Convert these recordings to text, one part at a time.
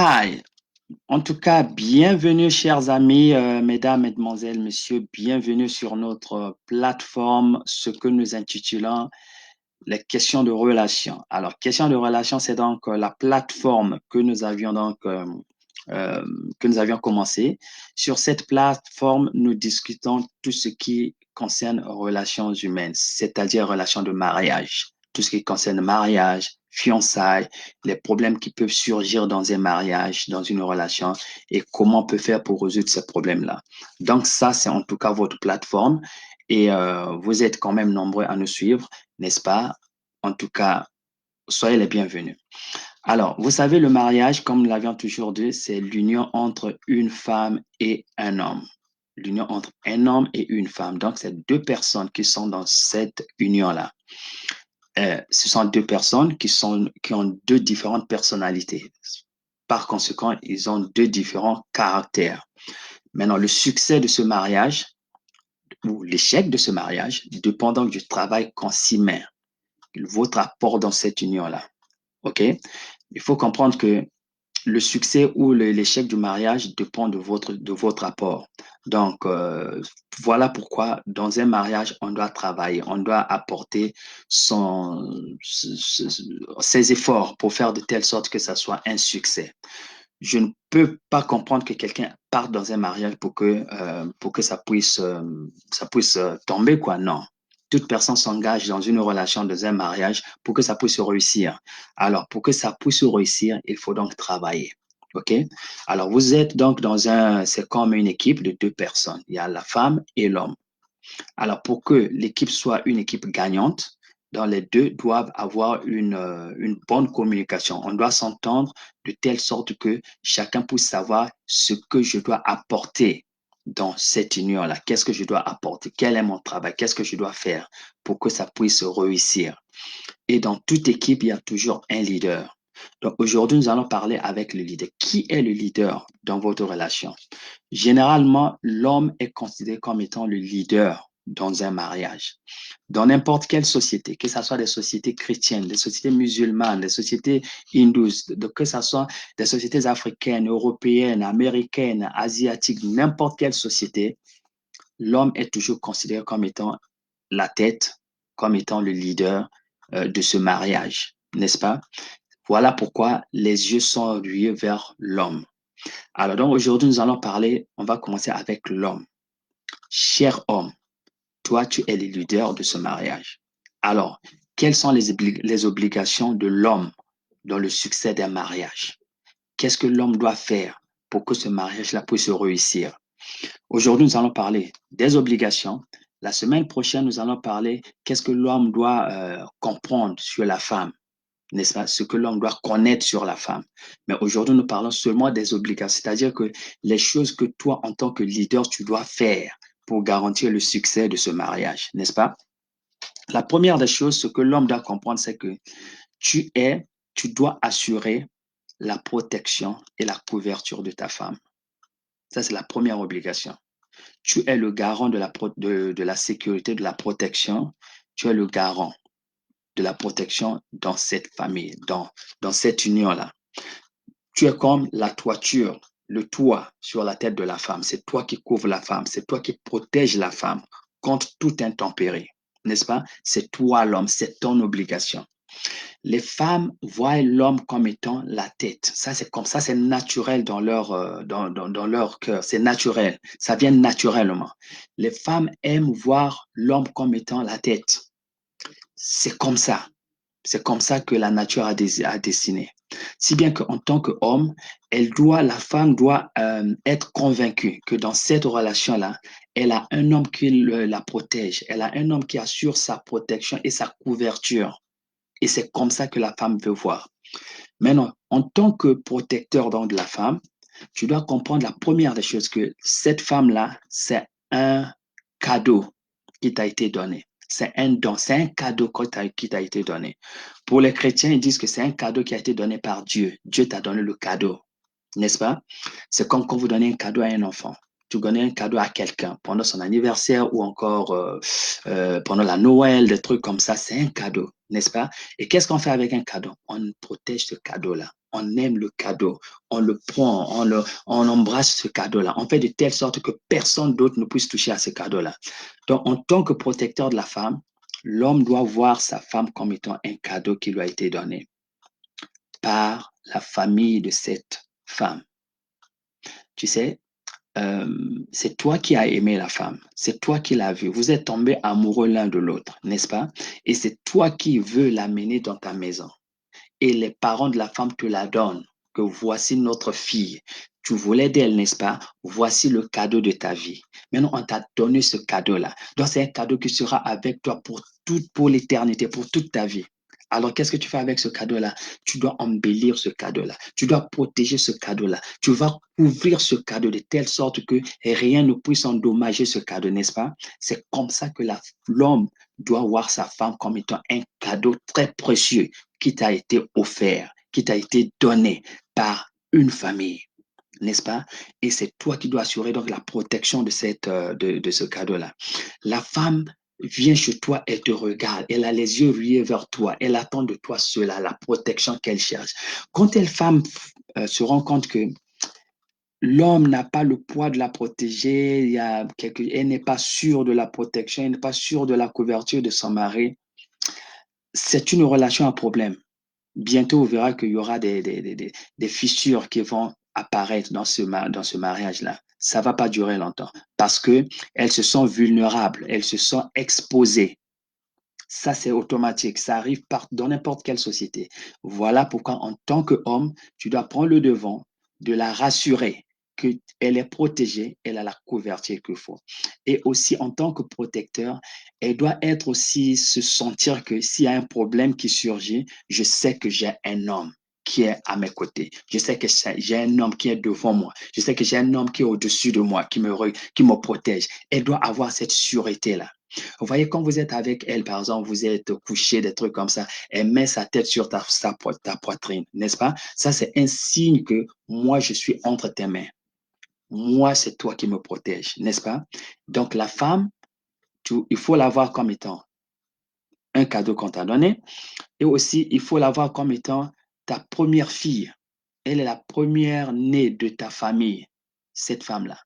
Hi, en tout cas, bienvenue chers amis, mesdames, mesdemoiselles, messieurs, bienvenue sur notre plateforme, ce que nous intitulons les questions de relation. Alors, questions de relation, c'est donc la plateforme que nous avions euh, que nous avions commencé. Sur cette plateforme, nous discutons tout ce qui concerne relations humaines, c'est-à-dire relations de mariage, tout ce qui concerne mariage, fiançailles, les problèmes qui peuvent surgir dans un mariage, dans une relation, et comment on peut faire pour résoudre ces problèmes-là. Donc ça, c'est en tout cas votre plateforme, et vous êtes quand même nombreux à nous suivre, n'est-ce pas? En tout cas, soyez les bienvenus. Alors, vous savez, le mariage, comme nous l'avions toujours dit, c'est l'union entre une femme et un homme. L'union entre un homme et une femme. Donc, c'est deux personnes qui sont dans cette union-là. Ce sont deux personnes qui ont deux différentes personnalités. Par conséquent, ils ont deux différents caractères. Maintenant, le succès de ce mariage ou l'échec de ce mariage dépend donc du travail qu'on s'y met, votre apport dans cette union-là. OK? Il faut comprendre que le succès ou l'échec du mariage dépend de votre apport. Donc, voilà pourquoi dans un mariage, on doit travailler, on doit apporter ses efforts pour faire de telle sorte que ça soit un succès. Je ne peux pas comprendre que quelqu'un parte dans un mariage pour que ça puisse tomber, quoi. Non. Toute personne s'engage dans une relation, dans un mariage, pour que ça puisse réussir. Alors, pour que ça puisse réussir, il faut donc travailler. OK? Alors, vous êtes donc c'est comme une équipe de deux personnes. Il y a la femme et l'homme. Alors, pour que l'équipe soit une équipe gagnante, dans les deux doivent avoir une bonne communication. On doit s'entendre de telle sorte que chacun puisse savoir ce que je dois apporter dans cette union-là. Qu'est-ce que je dois apporter? Quel est mon travail? Qu'est-ce que je dois faire pour que ça puisse réussir? Et dans toute équipe, il y a toujours un leader. Donc aujourd'hui, nous allons parler avec le leader. Qui est le leader dans votre relation? Généralement, l'homme est considéré comme étant le leader dans un mariage. Dans n'importe quelle société, que ce soit des sociétés chrétiennes, des sociétés musulmanes, des sociétés hindoues, que ce soit des sociétés africaines, européennes, américaines, asiatiques, n'importe quelle société, l'homme est toujours considéré comme étant la tête, comme étant le leader de ce mariage, n'est-ce pas? Voilà pourquoi les yeux sont rivés vers l'homme. Alors donc aujourd'hui, nous allons parler, on va commencer avec l'homme. Cher homme, toi, tu es le leader de ce mariage. Alors, quelles sont les obligations de l'homme dans le succès d'un mariage? Qu'est-ce que l'homme doit faire pour que ce mariage-là puisse réussir? Aujourd'hui, nous allons parler des obligations. La semaine prochaine, nous allons parler qu'est-ce que l'homme doit comprendre sur la femme, n'est-ce pas? Ce que l'homme doit connaître sur la femme. Mais aujourd'hui, nous parlons seulement des obligations, c'est-à-dire que les choses que toi, en tant que leader, tu dois faire pour garantir le succès de ce mariage, n'est-ce pas? La première des choses, ce que l'homme doit comprendre, c'est que tu es, tu dois assurer la protection et la couverture de ta femme. Ça, c'est la première obligation. Tu es le garant de la sécurité, de la protection. Tu es le garant de la protection dans cette famille, dans cette union-là. Tu es comme la toiture, le toit sur la tête de la femme. C'est toi qui couvres la femme, c'est toi qui protèges la femme contre tout intempéré, n'est-ce pas? C'est toi l'homme, c'est ton obligation. Les femmes voient l'homme comme étant la tête. Ça, c'est comme ça, c'est naturel dans leur cœur. C'est naturel. Ça vient naturellement. Les femmes aiment voir l'homme comme étant la tête. C'est comme ça. C'est comme ça que la nature a dessiné. Si bien qu'en tant qu'homme, la femme doit être convaincue que dans cette relation-là, elle a un homme qui la protège. Elle a un homme qui assure sa protection et sa couverture. Et c'est comme ça que la femme veut voir. Maintenant, en tant que protecteur donc, de la femme, tu dois comprendre la première des choses que cette femme-là, c'est un cadeau qui t'a été donné. C'est un don, c'est un cadeau qui t'a été donné. Pour les chrétiens, ils disent que c'est un cadeau qui a été donné par Dieu. Dieu t'a donné le cadeau, n'est-ce pas? C'est comme quand vous donnez un cadeau à un enfant. Tu donnes un cadeau à quelqu'un pendant son anniversaire ou encore pendant la Noël, des trucs comme ça, c'est un cadeau. n'est-ce pas? Et qu'est-ce qu'on fait avec un cadeau? On protège ce cadeau-là. On aime le cadeau, on le prend, on embrasse ce cadeau-là. On fait de telle sorte que personne d'autre ne puisse toucher à ce cadeau-là. Donc, en tant que protecteur de la femme, l'homme doit voir sa femme comme étant un cadeau qui lui a été donné par la famille de cette femme. Tu sais, c'est toi qui as aimé la femme, c'est toi qui l'as vue. Vous êtes tombés amoureux l'un de l'autre, n'est-ce pas? Et c'est toi qui veux l'amener dans ta maison. Et les parents de la femme te la donnent, que voici notre fille. Tu voulais d'elle, n'est-ce pas? Voici le cadeau de ta vie. Maintenant, on t'a donné ce cadeau-là. Donc, c'est un cadeau qui sera avec toi pour l'éternité, pour toute ta vie. Alors, qu'est-ce que tu fais avec ce cadeau-là? Tu dois embellir ce cadeau-là. Tu dois protéger ce cadeau-là. Tu vas couvrir ce cadeau de telle sorte que rien ne puisse endommager ce cadeau, n'est-ce pas? C'est comme ça que l'homme doit voir sa femme comme étant un cadeau très précieux qui t'a été offert, qui t'a été donné par une famille, n'est-ce pas? Et c'est toi qui dois assurer donc la protection de ce cadeau-là. La femme vient chez toi, elle te regarde, elle a les yeux rivés vers toi, elle attend de toi cela, la protection qu'elle cherche. Quand une femme se rend compte que l'homme n'a pas le poids de la protéger, elle n'est pas sûre de la protection, elle n'est pas sûre de la couverture de son mari, c'est une relation à problème. Bientôt, on verra qu'il y aura des fissures qui vont apparaître dans ce mariage-là. Ça ne va pas durer longtemps parce qu'elles se sont vulnérables, elles se sont exposées. Ça, c'est automatique. Ça arrive dans n'importe quelle société. Voilà pourquoi, en tant qu'homme, tu dois prendre le devant de la rassurer qu'elle est protégée, elle a la couverture qu'il faut. Et aussi, en tant que protecteur, elle doit être aussi se sentir que s'il y a un problème qui surgit, je sais que j'ai un homme qui est à mes côtés. Je sais que j'ai un homme qui est devant moi. Je sais que j'ai un homme qui est au-dessus de moi, qui me protège. Elle doit avoir cette sûreté-là. Vous voyez, quand vous êtes avec elle, par exemple, vous êtes couché, des trucs comme ça, elle met sa tête sur ta poitrine, n'est-ce pas? Ça, c'est un signe que moi, je suis entre tes mains. Moi, c'est toi qui me protège, n'est-ce pas? Donc, la femme, il faut la voir comme étant un cadeau qu'on t'a donné et aussi, il faut la voir comme étant ta première fille. Elle est la première née de ta famille, cette femme-là,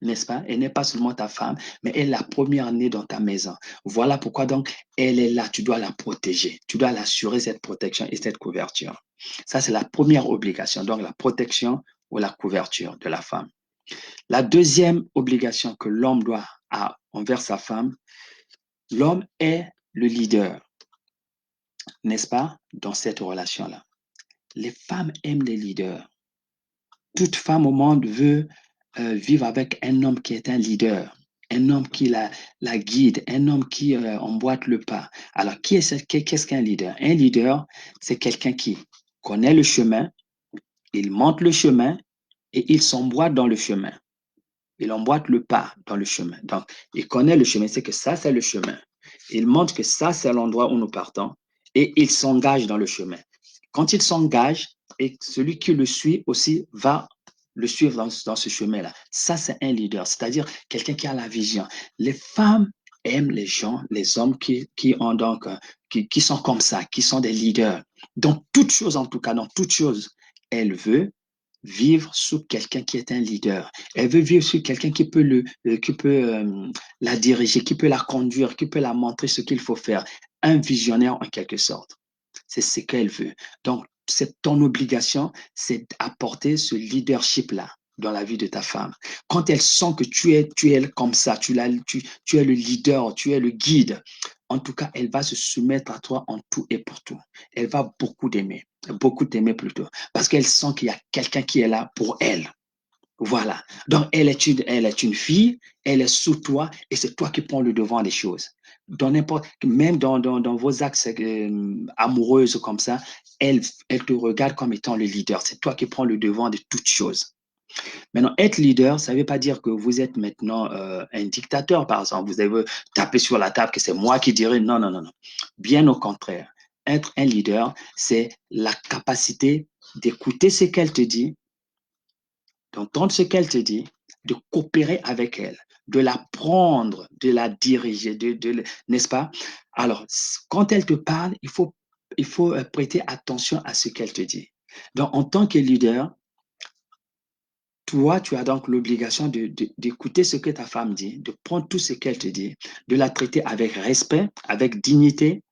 n'est-ce pas? Elle n'est pas seulement ta femme, mais elle est la première née dans ta maison. Voilà pourquoi donc elle est là, tu dois la protéger, tu dois l'assurer cette protection et cette couverture. Ça, c'est la première obligation, donc la protection ou la couverture de la femme. La deuxième obligation que l'homme doit avoir envers sa femme, l'homme est le leader, n'est-ce pas, dans cette relation-là. Les femmes aiment les leaders. Toute femme au monde veut vivre avec un homme qui est un leader, un homme qui la guide, un homme qui emboîte le pas. Alors, qu'est-ce qu'un leader? Un leader, c'est quelqu'un qui connaît le chemin, il monte le chemin et il s'emboîte dans le chemin. Il emboîte le pas dans le chemin. Donc, il connaît le chemin, c'est que ça, c'est le chemin. Il montre que ça, c'est l'endroit où nous partons et il s'engage dans le chemin. Quand il s'engage, et celui qui le suit aussi va le suivre dans ce chemin-là. Ça, c'est un leader, c'est-à-dire quelqu'un qui a la vision. Les femmes aiment les gens, les hommes qui ont donc, qui sont comme ça, qui sont des leaders. Dans toute chose, en tout cas, dans toute chose, elle veut vivre sous quelqu'un qui est un leader. Elle veut vivre sous quelqu'un qui peut la diriger, qui peut la conduire, qui peut la montrer ce qu'il faut faire. Un visionnaire en quelque sorte. C'est ce qu'elle veut. Donc, c'est ton obligation, c'est d'apporter ce leadership-là dans la vie de ta femme. Quand elle sent que tu es comme ça, tu es le leader, tu es le guide, en tout cas, elle va se soumettre à toi en tout et pour tout. Elle va beaucoup t'aimer plutôt, parce qu'elle sent qu'il y a quelqu'un qui est là pour elle. Voilà. Donc, elle est une fille, elle est sous toi et c'est toi qui prends le devant des choses. Même dans vos axes amoureuses comme ça, elle te regarde comme étant le leader. C'est toi qui prends le devant de toutes choses. Maintenant, être leader, ça ne veut pas dire que vous êtes maintenant un dictateur, par exemple. Vous avez tapé sur la table que c'est moi qui dirai. Non, non, non, non. Bien au contraire. Être un leader, c'est la capacité d'écouter ce qu'elle te dit, d'entendre ce qu'elle te dit, de coopérer avec elle, de la prendre, de la diriger, n'est-ce pas? Alors, quand elle te parle, il faut prêter attention à ce qu'elle te dit. Donc, en tant que leader, toi, tu as donc l'obligation d'écouter ce que ta femme dit, de prendre tout ce qu'elle te dit, de la traiter avec respect, avec dignité,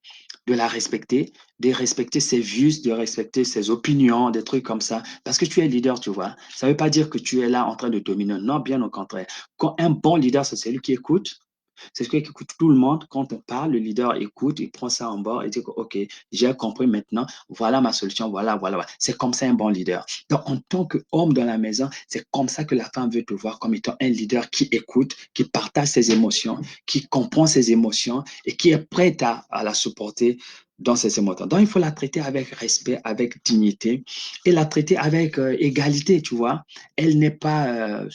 de la respecter, de respecter ses vues, de respecter ses opinions, des trucs comme ça. Parce que tu es leader, tu vois. Ça ne veut pas dire que tu es là en train de dominer. Non, bien au contraire. Quand un bon leader, c'est celui qui écoute, c'est ce qui écoute tout le monde. Quand on parle, le leader écoute, il prend ça en bord et dit que, OK, j'ai compris maintenant, voilà ma solution, voilà. C'est comme ça un bon leader. Donc, en tant qu'homme dans la maison, c'est comme ça que la femme veut te voir comme étant un leader qui écoute, qui partage ses émotions, qui comprend ses émotions et qui est prêt à la supporter dans ses émotions. Donc, il faut la traiter avec respect, avec dignité et la traiter avec égalité, tu vois. Elle n'est pas, euh,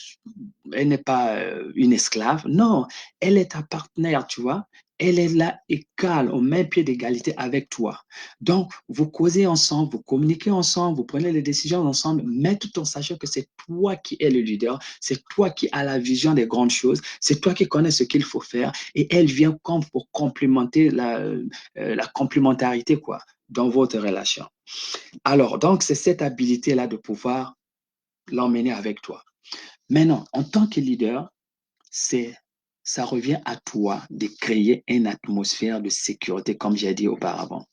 elle n'est pas une esclave. Non, elle est ta partenaire, tu vois. Elle est là égale, au même pied d'égalité avec toi. Donc, vous causez ensemble, vous communiquez ensemble, vous prenez les décisions ensemble, mais tout en sachant que c'est toi qui es le leader, c'est toi qui as la vision des grandes choses, c'est toi qui connais ce qu'il faut faire, et elle vient comme pour complémenter la complémentarité, quoi, dans votre relation. Alors, donc, c'est cette habilité-là de pouvoir l'emmener avec toi. Maintenant, en tant que leader, c'est, ça revient à toi de créer une atmosphère de sécurité, comme j'ai dit auparavant.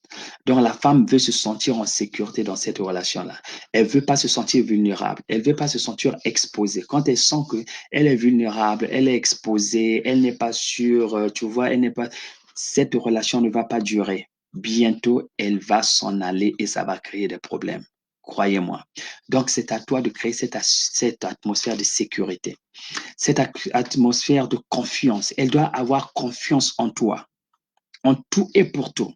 Donc, la femme veut se sentir en sécurité dans cette relation-là. Elle veut pas se sentir vulnérable. Elle veut pas se sentir exposée. Quand elle sent que elle est vulnérable, elle est exposée, elle n'est pas sûre, tu vois, elle n'est pas, cette relation ne va pas durer. Bientôt, elle va s'en aller et ça va créer des problèmes. Croyez-moi. Donc, c'est à toi de créer cette atmosphère de sécurité, cette atmosphère de confiance. Elle doit avoir confiance en toi, en tout et pour tout.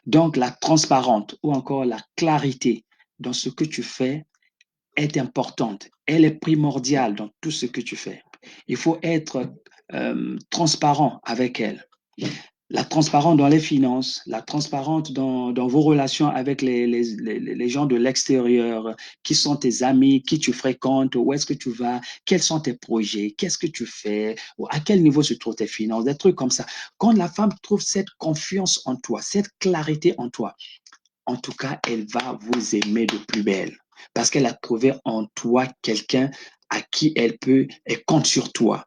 Donc, la transparence ou encore la clarité dans ce que tu fais est importante. Elle est primordiale dans tout ce que tu fais. Il faut être transparent avec elle. La transparence dans les finances, la transparence dans vos relations avec les gens de l'extérieur, qui sont tes amis, qui tu fréquentes, où est-ce que tu vas, quels sont tes projets, qu'est-ce que tu fais, à quel niveau se trouvent tes finances, des trucs comme ça. Quand la femme trouve cette confiance en toi, cette clarté en toi, en tout cas, elle va vous aimer de plus belle parce qu'elle a trouvé en toi quelqu'un à qui elle compte sur toi.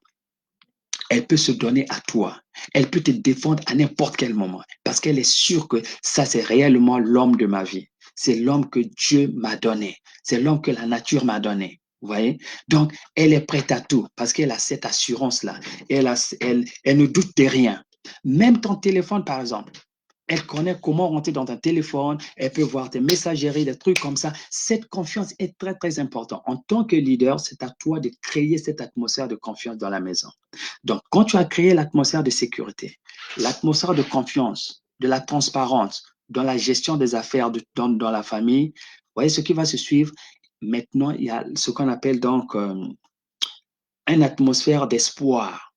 Elle peut se donner à toi. Elle peut te défendre à n'importe quel moment parce qu'elle est sûre que ça, c'est réellement l'homme de ma vie. C'est l'homme que Dieu m'a donné. C'est l'homme que la nature m'a donné. Vous voyez? Donc, elle est prête à tout parce qu'elle a cette assurance-là. Elle ne doute de rien. Même ton téléphone, par exemple. Elle connaît comment rentrer dans ton téléphone, elle peut voir tes messageries, des trucs comme ça. Cette confiance est très, très importante. En tant que leader, c'est à toi de créer cette atmosphère de confiance dans la maison. Donc, quand tu as créé l'atmosphère de sécurité, l'atmosphère de confiance, de la transparence dans la gestion des affaires dans la famille, vous voyez ce qui va se suivre. Maintenant, il y a ce qu'on appelle donc une atmosphère d'espoir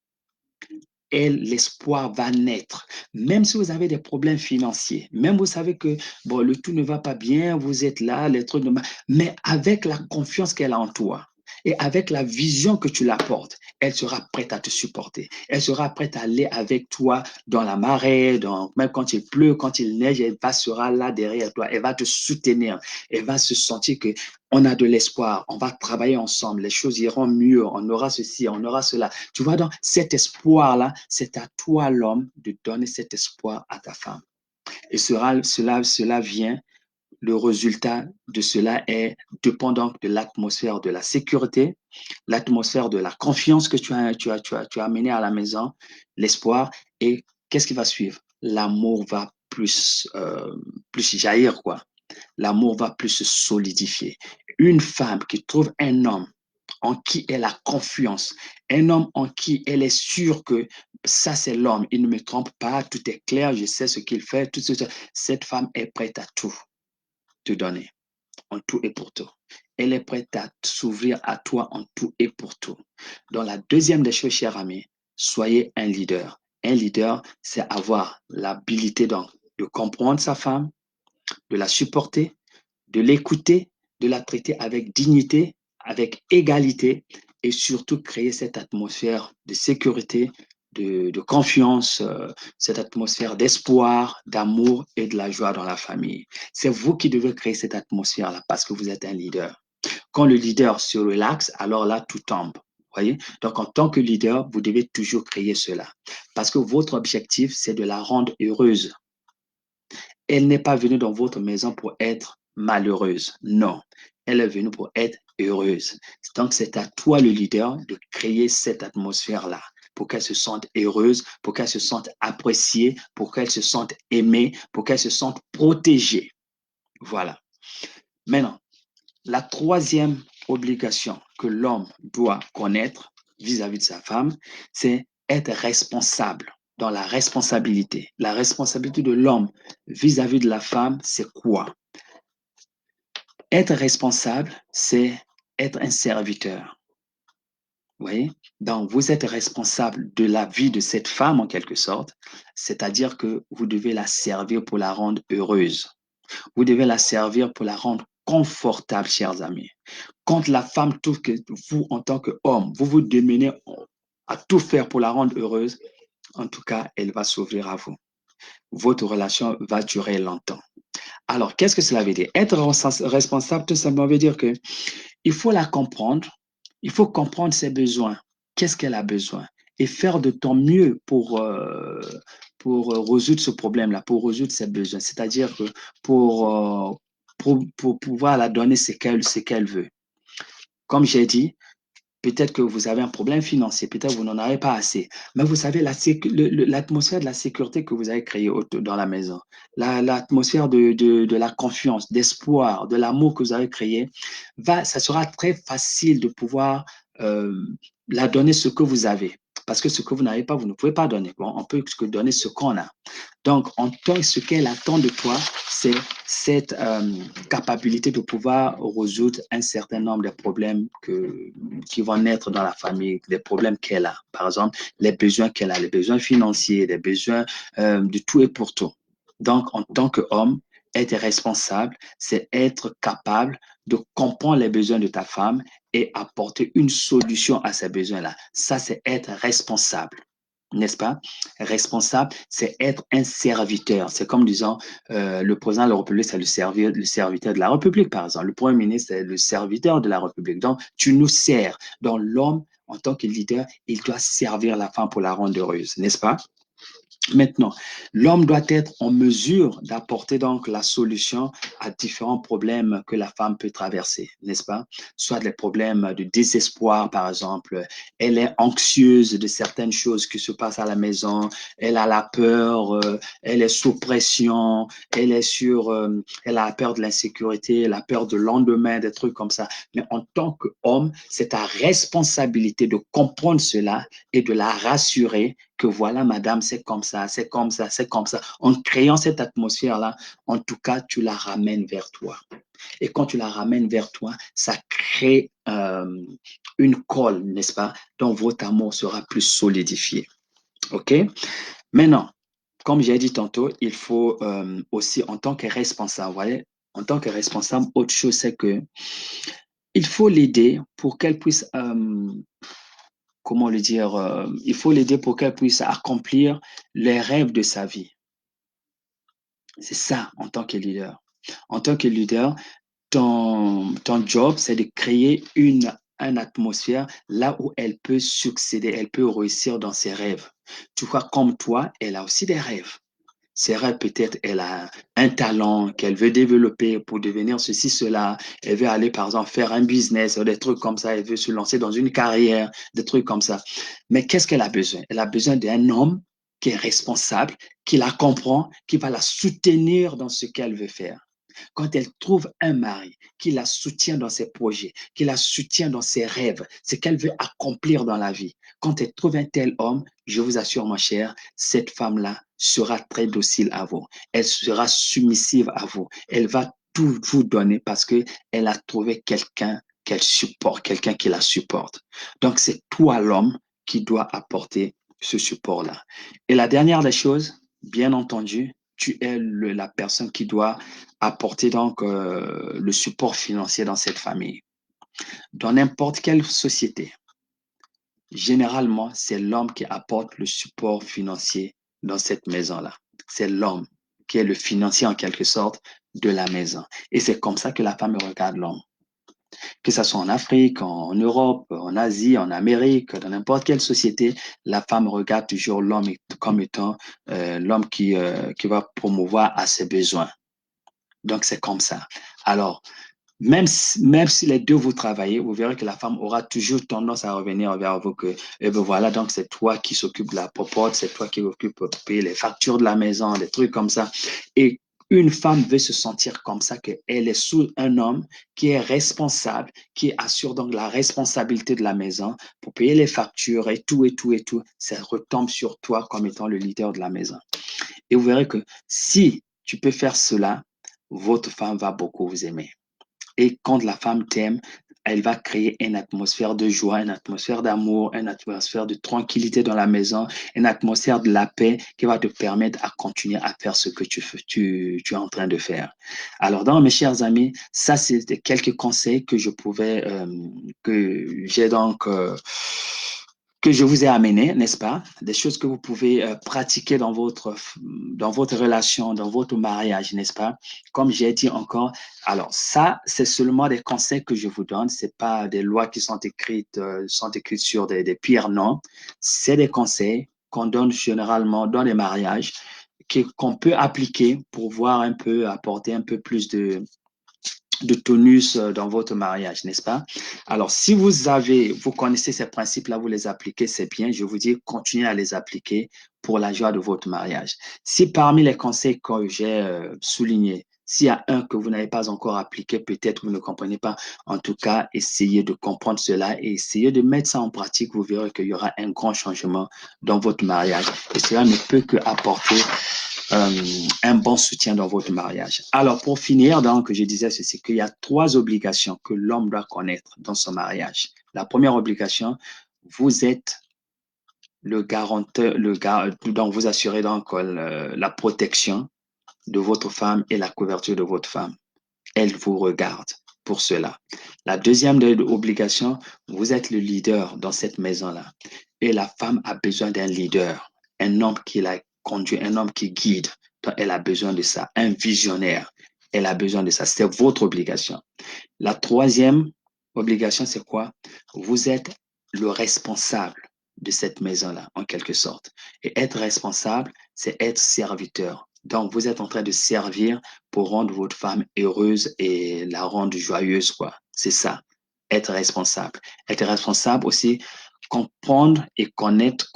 et l'espoir va naître. Même si vous avez des problèmes financiers, même vous savez que bon, le tout ne va pas bien, vous êtes là, les trucs, mais avec la confiance qu'elle a en toi et avec la vision que tu l'apportes, elle sera prête à te supporter. Elle sera prête à aller avec toi dans la marée, même quand il pleut, quand il neige, sera là derrière toi. Elle va te soutenir. Elle va se sentir que on a de l'espoir, on va travailler ensemble, les choses iront mieux, on aura ceci, on aura cela. Tu vois, donc cet espoir-là, c'est à toi, l'homme, de donner cet espoir à ta femme. Et cela vient, le résultat de cela est dépendant de l'atmosphère de la sécurité, l'atmosphère de la confiance que tu as amené à la maison, l'espoir, et qu'est-ce qui va suivre? L'amour va plus jaillir, quoi. L'amour va plus se solidifier. Une femme qui trouve un homme en qui elle a confiance, un homme en qui elle est sûre que ça c'est l'homme, il ne me trompe pas, tout est clair, je sais ce qu'il fait, tout ce, cette femme est prête à tout te donner, en tout et pour tout. Elle est prête à s'ouvrir à toi en tout et pour tout. Donc la deuxième des choses, chers amis, soyez un leader. Un leader, c'est avoir l'habilité de comprendre sa femme, de la supporter, de l'écouter, de la traiter avec dignité, avec égalité et surtout créer cette atmosphère de sécurité, de confiance, cette atmosphère d'espoir, d'amour et de la joie dans la famille. C'est vous qui devez créer cette atmosphère-là parce que vous êtes un leader. Quand le leader se relaxe, alors là, tout tombe. Voyez? Donc, en tant que leader, vous devez toujours créer cela. Parce que votre objectif, c'est de la rendre heureuse. Elle n'est pas venue dans votre maison pour être malheureuse. Non. Elle est venue pour être heureuse. Donc, c'est à toi, le leader, de créer cette atmosphère-là pour qu'elle se sente heureuse, pour qu'elle se sente appréciée, pour qu'elle se sente aimée, pour qu'elle se sente protégée. Voilà. Maintenant, la troisième obligation que l'homme doit connaître vis-à-vis de sa femme, c'est être responsable, dans la responsabilité. La responsabilité de l'homme vis-à-vis de la femme, c'est quoi? Être responsable, c'est être un serviteur. Vous voyez? Donc, vous êtes responsable de la vie de cette femme en quelque sorte, c'est-à-dire que vous devez la servir pour la rendre heureuse. Vous devez la servir pour la rendre confortable, chers amis. Quand la femme trouve que vous, en tant qu'homme, vous vous démenez à tout faire pour la rendre heureuse, en tout cas, elle va s'ouvrir à vous. Votre relation va durer longtemps. Alors, qu'est-ce que cela veut dire? Être responsable, tout simplement, veut dire que il faut la comprendre, il faut comprendre ses besoins. Qu'est-ce qu'elle a besoin? Et faire de ton mieux pour résoudre ce problème-là, pour résoudre ses besoins. C'est-à-dire que pour pouvoir la donner ce qu'elle veut. Comme j'ai dit, peut-être que vous avez un problème financier, peut-être que vous n'en avez pas assez. Mais vous savez, l'atmosphère de la sécurité que vous avez créée dans la maison, l'atmosphère de la confiance, d'espoir, de l'amour que vous avez créé, ça sera très facile de pouvoir euh, la donner ce que vous avez. Parce que ce que vous n'avez pas, vous ne pouvez pas donner. Bon, on peut que donner ce qu'on a. Donc, en tant ce qu'elle attend de toi, c'est cette capacité de pouvoir résoudre un certain nombre de problèmes qui vont naître dans la famille, des problèmes qu'elle a. Par exemple, les besoins qu'elle a, les besoins financiers, les besoins de tout et pour tout. Donc, en tant qu'homme, être responsable, c'est être capable de comprendre les besoins de ta femme et apporter une solution à ces besoins-là. Ça, c'est être responsable, n'est-ce pas? Responsable, c'est être un serviteur. C'est comme disant, le président de la République, c'est le serviteur de la République, par exemple. Le Premier ministre, c'est le serviteur de la République. Donc, tu nous sers. Donc, l'homme, en tant que leader, il doit servir la femme pour la rendre heureuse, n'est-ce pas? Maintenant, l'homme doit être en mesure d'apporter donc la solution à différents problèmes que la femme peut traverser, n'est-ce pas? Soit les problèmes de désespoir, par exemple. Elle est anxieuse de certaines choses qui se passent à la maison. Elle a la peur, elle est sous pression, elle a peur de l'insécurité, elle a peur du lendemain, des trucs comme ça. Mais en tant qu'homme, c'est ta responsabilité de comprendre cela et de la rassurer que voilà, madame, c'est comme ça, c'est comme ça, c'est comme ça. En créant cette atmosphère-là, en tout cas, tu la ramènes vers toi. Et quand tu la ramènes vers toi, ça crée une colle, n'est-ce pas, dont votre amour sera plus solidifié. OK? Maintenant, comme j'ai dit tantôt, il faut aussi, en tant que responsable, vous voyez, en tant que responsable, autre chose, c'est que il faut l'aider pour qu'elle puisse comment le dire, il faut l'aider pour qu'elle puisse accomplir les rêves de sa vie. C'est ça en tant que leader. En tant que leader, ton job, c'est de créer une atmosphère là où elle peut succéder, elle peut réussir dans ses rêves. Tu vois, comme toi, elle a aussi des rêves. Ses rêves, peut-être, elle a un talent qu'elle veut développer pour devenir ceci, cela. Elle veut aller, par exemple, faire un business, des trucs comme ça. Elle veut se lancer dans une carrière, des trucs comme ça. Mais qu'est-ce qu'elle a besoin? Elle a besoin d'un homme qui est responsable, qui la comprend, qui va la soutenir dans ce qu'elle veut faire. Quand elle trouve un mari qui la soutient dans ses projets, qui la soutient dans ses rêves, ce qu'elle veut accomplir dans la vie, quand elle trouve un tel homme, je vous assure, ma chère, cette femme-là sera très docile à vous. Elle sera submissive à vous. Elle va tout vous donner parce que elle a trouvé quelqu'un qu'elle supporte, quelqu'un qui la supporte. Donc, c'est toi, l'homme, qui doit apporter ce support-là. Et la dernière des choses, bien entendu, tu es la personne qui doit apporter donc le support financier dans cette famille. Dans n'importe quelle société, généralement, c'est l'homme qui apporte le support financier dans cette maison-là. C'est l'homme qui est le financier en quelque sorte de la maison. Et c'est comme ça que la femme regarde l'homme. Que ce soit en Afrique, en Europe, en Asie, en Amérique, dans n'importe quelle société, la femme regarde toujours l'homme comme étant l'homme qui va promouvoir à ses besoins. Donc, c'est comme ça. Alors, même si les deux vous travaillez, vous verrez que la femme aura toujours tendance à revenir vers vous que, eh ben voilà, donc c'est toi qui s'occupe de la popote, c'est toi qui s'occupe de payer les factures de la maison, des trucs comme ça. Et une femme veut se sentir comme ça, qu'elle est sous un homme qui est responsable, qui assure donc la responsabilité de la maison pour payer les factures et tout, et tout, et tout. Ça retombe sur toi comme étant le leader de la maison. Et vous verrez que si tu peux faire cela, votre femme va beaucoup vous aimer. Et quand la femme t'aime, elle va créer une atmosphère de joie, une atmosphère d'amour, une atmosphère de tranquillité dans la maison, une atmosphère de la paix qui va te permettre à continuer à faire ce que tu es en train de faire. Alors, donc, mes chers amis, ça, c'est quelques conseils que que j'ai donc, que je vous ai amené, n'est-ce pas? Des choses que vous pouvez pratiquer dans votre relation, dans votre mariage, n'est-ce pas? Comme j'ai dit encore, alors ça, c'est seulement des conseils que je vous donne. C'est pas des lois qui sont écrites sur des pierres, non. C'est des conseils qu'on donne généralement dans les mariages, qu'on peut appliquer pour voir un peu, apporter un peu plus de tonus dans votre mariage, n'est-ce pas? Alors, si vous connaissez ces principes-là, vous les appliquez, c'est bien. Je vous dis, continuez à les appliquer pour la joie de votre mariage. Si parmi les conseils que j'ai soulignés, s'il y a un que vous n'avez pas encore appliqué, peut-être vous ne comprenez pas. En tout cas, essayez de comprendre cela et essayez de mettre ça en pratique. Vous verrez qu'il y aura un grand changement dans votre mariage. Et cela ne peut que apporter un bon soutien dans votre mariage. Alors, pour finir, donc, je disais ceci, qu'il y a trois obligations que l'homme doit connaître dans son mariage. La première obligation, vous êtes le garanteur, donc vous assurez donc la protection de votre femme et la couverture de votre femme. Elle vous regarde pour cela. La deuxième obligation, vous êtes le leader dans cette maison-là. Et la femme a besoin d'un leader, un homme qui la conduit, un homme qui guide. Donc, elle a besoin de ça, un visionnaire. Elle a besoin de ça. C'est votre obligation. La troisième obligation, c'est quoi? Vous êtes le responsable de cette maison-là, en quelque sorte. Et être responsable, c'est être serviteur. Donc, vous êtes en train de servir pour rendre votre femme heureuse et la rendre joyeuse, quoi. C'est ça, être responsable. Être responsable aussi, comprendre et connaître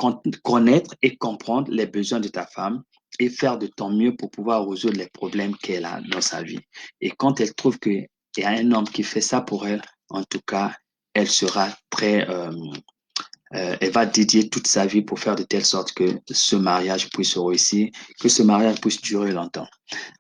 et comprendre les besoins de ta femme et faire de ton mieux pour pouvoir résoudre les problèmes qu'elle a dans sa vie. Et quand elle trouve qu'il y a un homme qui fait ça pour elle, en tout cas, elle sera elle va dédier toute sa vie pour faire de telle sorte que ce mariage puisse réussir, que ce mariage puisse durer longtemps.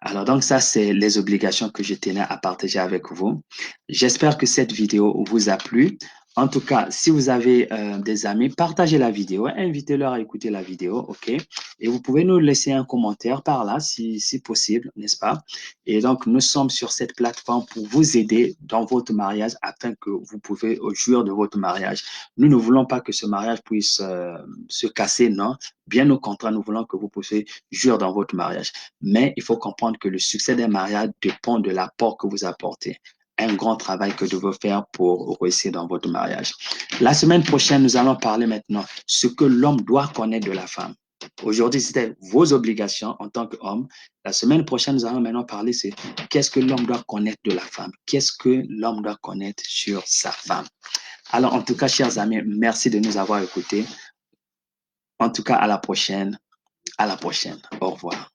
Alors donc ça, c'est les obligations que je tenais à partager avec vous. J'espère que cette vidéo vous a plu. En tout cas, si vous avez des amis, partagez la vidéo, invitez-leur à écouter la vidéo, ok? Et vous pouvez nous laisser un commentaire par là, si possible, n'est-ce pas? Et donc, nous sommes sur cette plateforme pour vous aider dans votre mariage afin que vous pouvez jouir de votre mariage. Nous ne voulons pas que ce mariage puisse se casser, non? Bien au contraire, nous voulons que vous puissiez jouir dans votre mariage. Mais il faut comprendre que le succès d'un mariage dépend de l'apport que vous apportez. Un grand travail que vous devez faire pour réussir dans votre mariage. La semaine prochaine, nous allons parler maintenant ce que l'homme doit connaître de la femme. Aujourd'hui, c'était vos obligations en tant qu'homme. La semaine prochaine, nous allons maintenant parler de qu'est-ce que l'homme doit connaître de la femme. Qu'est-ce que l'homme doit connaître sur sa femme. Alors, en tout cas, chers amis, merci de nous avoir écoutés. En tout cas, à la prochaine. À la prochaine. Au revoir.